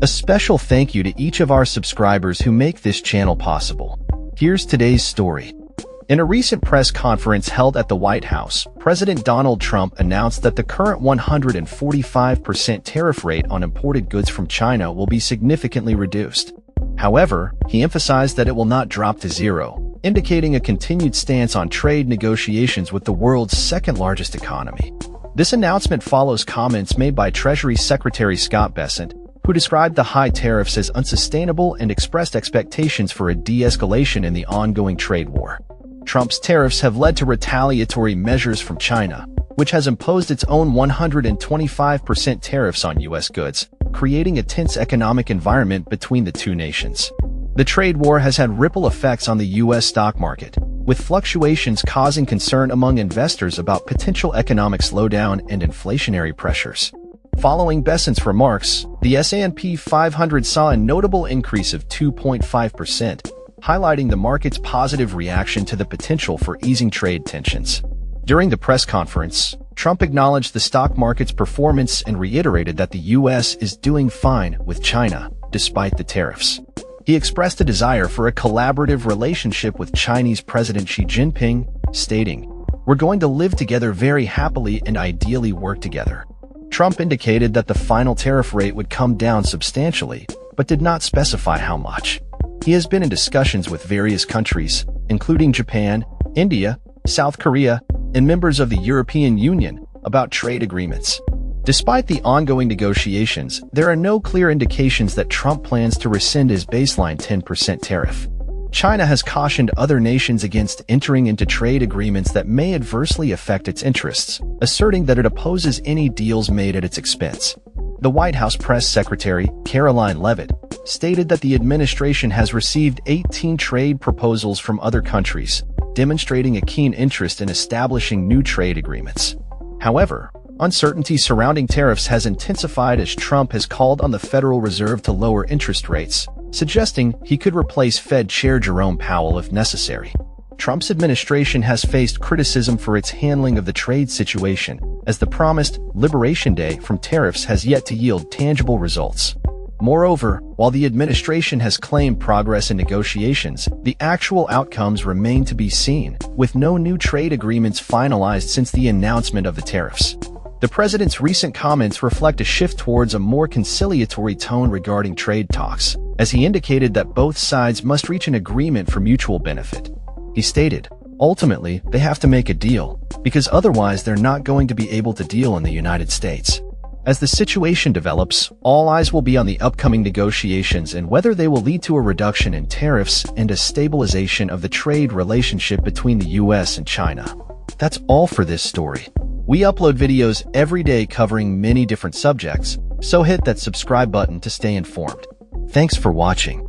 A special thank you to each of our subscribers who make this channel possible. Here's today's story. In a recent press conference held at the White House, President Donald Trump announced that the current 145% tariff rate on imported goods from China will be significantly reduced. However, he emphasized that it will not drop to zero, indicating a continued stance on trade negotiations with the world's second-largest economy. This announcement follows comments made by Treasury Secretary Scott Bessent, who described the high tariffs as unsustainable and expressed expectations for a de-escalation in the ongoing trade war. Trump's tariffs have led to retaliatory measures from China, which has imposed its own 125% tariffs on U.S. goods, creating a tense economic environment between the two nations. The trade war has had ripple effects on the U.S. stock market, with fluctuations causing concern among investors about potential economic slowdown and inflationary pressures. Following Bessent's remarks, the S&P 500 saw a notable increase of 2.5%, highlighting the market's positive reaction to the potential for easing trade tensions. During the press conference, Trump acknowledged the stock market's performance and reiterated that the U.S. is doing fine with China, despite the tariffs. He expressed a desire for a collaborative relationship with Chinese President Xi Jinping, stating, "We're going to live together very happily and ideally work together." Trump indicated that the final tariff rate would come down substantially, but did not specify how much. He has been in discussions with various countries, including Japan, India, South Korea, and members of the European Union, about trade agreements. Despite the ongoing negotiations, there are no clear indications that Trump plans to rescind his baseline 10% tariff. China has cautioned other nations against entering into trade agreements that may adversely affect its interests, asserting that it opposes any deals made at its expense. The White House Press Secretary, Caroline Leavitt, stated that the administration has received 18 trade proposals from other countries, demonstrating a keen interest in establishing new trade agreements. However, uncertainty surrounding tariffs has intensified as Trump has called on the Federal Reserve to lower interest rates, suggesting he could replace Fed Chair Jerome Powell if necessary. Trump's administration has faced criticism for its handling of the trade situation, as the promised Liberation Day from tariffs has yet to yield tangible results. Moreover, while the administration has claimed progress in negotiations, the actual outcomes remain to be seen, with no new trade agreements finalized since the announcement of the tariffs. The president's recent comments reflect a shift towards a more conciliatory tone regarding trade talks, as he indicated that both sides must reach an agreement for mutual benefit. He stated, "Ultimately, they have to make a deal, because otherwise they're not going to be able to deal in the United States." As the situation develops, all eyes will be on the upcoming negotiations and whether they will lead to a reduction in tariffs and a stabilization of the trade relationship between the U.S. and China. That's all for this story. We upload videos every day covering many different subjects, so hit that subscribe button to stay informed. Thanks for watching.